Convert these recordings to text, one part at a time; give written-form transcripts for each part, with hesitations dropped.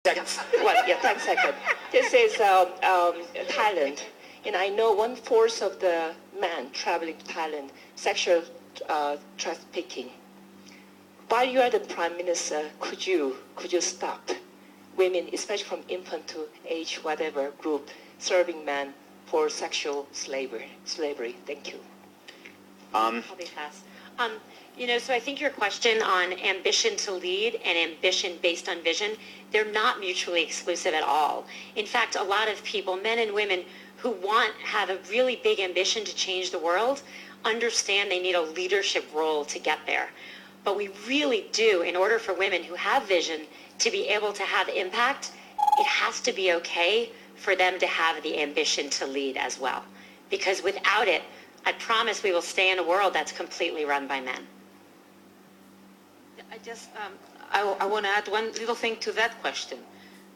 10 seconds. This is Thailand, and I know 1/4 of the men traveling to Thailand sexual trafficking. While you are the Prime Minister, could you stop women, especially from infant to age whatever group, serving men for sexual slavery? Thank you. I'll be fast. So I think your question on ambition to lead and ambition based on vision, they're not mutually exclusive at all. In fact, a lot of people, men and women who have a really big ambition to change the world, understand they need a leadership role to get there. But we really do, in order for women who have vision to be able to have impact, it has to be okay for them to have the ambition to lead as well. Because without it, I promise we will stay in a world that's completely run by men. I want to add one little thing to that question.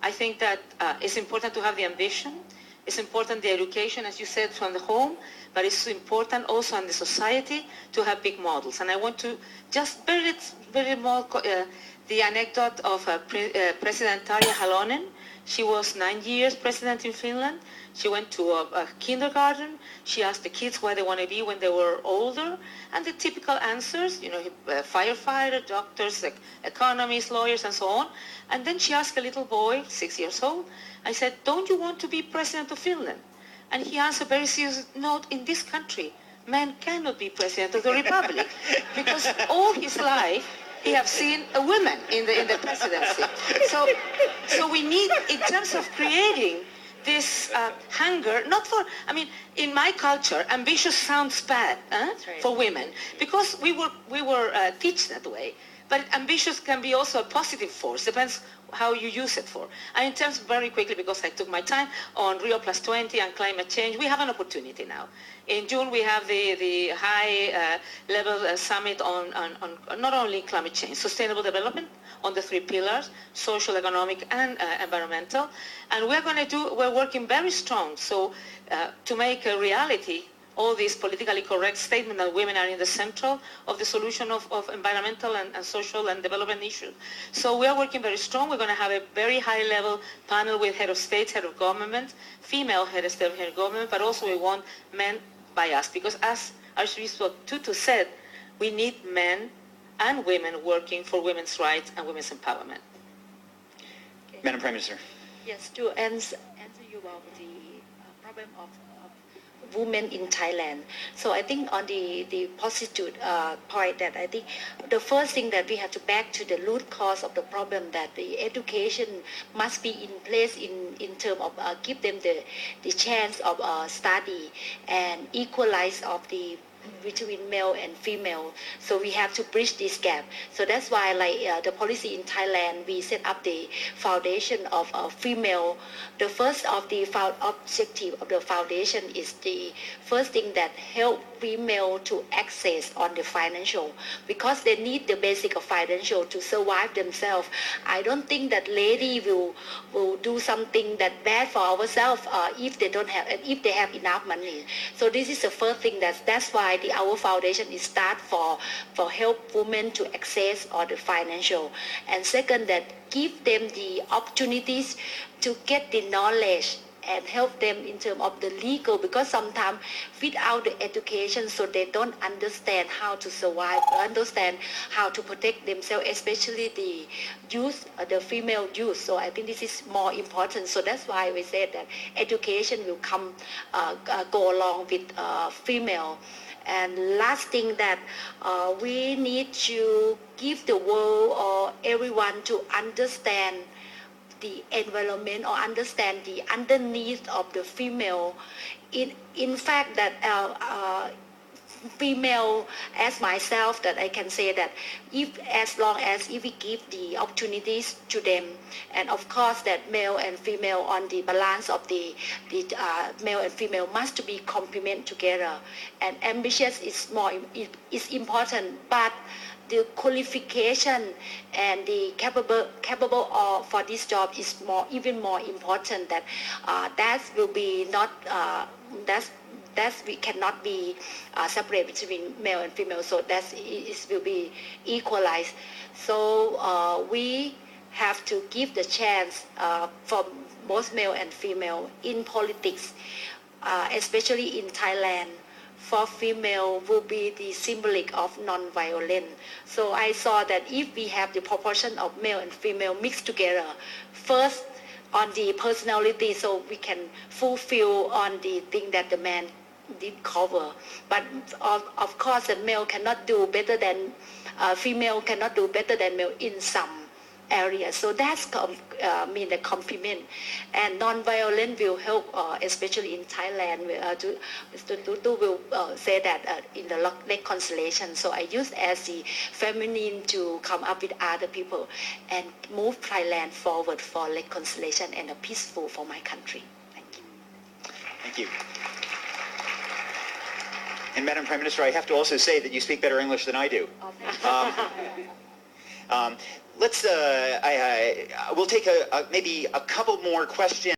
I think that it's important to have the ambition. It's important the education, as you said, from the home, but it's important also in the society to have big models. And I want to just very more the anecdote of President Tarja Halonen. She was 9 years president in Finland. She went to a kindergarten. She asked the kids what they want to be when they were older. And the typical answers, firefighter, doctors, economists, lawyers, and so on. And then she asked a little boy, 6 years old, I said, don't you want to be president of Finland? And he answered very seriously, no, in this country, man cannot be president of the republic. Because all his life, he have seen a woman in the presidency. So we need, in terms of creating this hunger, not for, in my culture, ambitious sounds bad right. for women, because we were teached that way. But ambitious can be also a positive force, depends how you use it for. And in terms, very quickly, because I took my time, on Rio +20 and climate change, we have an opportunity now. In June, we have the high-level summit on not only climate change, sustainable development, on the 3 pillars, social, economic, and environmental. And we're working very strong to make a reality all these politically correct statements that women are in the central of the solution of environmental and social and development issues. So we are working very strong. We're going to have a very high-level panel with head of states, head of government, female head of state, head of government, but also we want men by us. Because as Archbishop Tutu said, we need men and women working for women's rights and women's empowerment. Okay. Madam Prime Minister. Yes, to answer you about the problem of women in Thailand. So I think on the positive point that I think the first thing that we have to back to the root cause of the problem that the education must be in place in terms of give them the chance of study and equalize of the between male and female. So we have to bridge this gap. So that's why the policy in Thailand, we set up the foundation of female. The first of the objective of the foundation is the first thing that help female to access on the financial, because they need the basic of financial to survive themselves. I don't think that lady will do something that bad for ourselves if they don't have, and if they have enough money. So this is the first thing that's why our foundation is start for help women to access on the financial. And second, that give them the opportunities to get the knowledge and help them in terms of the legal, because sometimes without the education, so they don't understand how to survive, understand how to protect themselves, especially the youth, the female youth. So I think this is more important. So that's why we said that education will go along with female. And last thing that we need to give the world or everyone to understand the environment or understand the underneath of the female. In fact, that female, as myself, that I can say that as long as if we give the opportunities to them, and of course that male and female on the balance of the male and female must be complement together, and ambitious is important, but the qualification and the capable for this job is even more important. That will be not that we cannot be separate between male and female. So it will be equalized. So we have to give the chance for both male and female in politics, especially in Thailand. For female will be the symbolic of non-violence. So I saw that if we have the proportion of male and female mixed together, first on the personality, so we can fulfill on the thing that the man did cover. But of course, the male cannot do better than female cannot do better than male in some areas. So that's mean the complement. And non-violent will help, especially in Thailand. Mr. Tutu will say that in the reconciliation. So I use as the feminine to come up with other people and move Thailand forward for reconciliation and a peaceful for my country. Thank you. Thank you. And Madam Prime Minister, I have to also say that you speak better English than I do. We'll take maybe a couple more questions.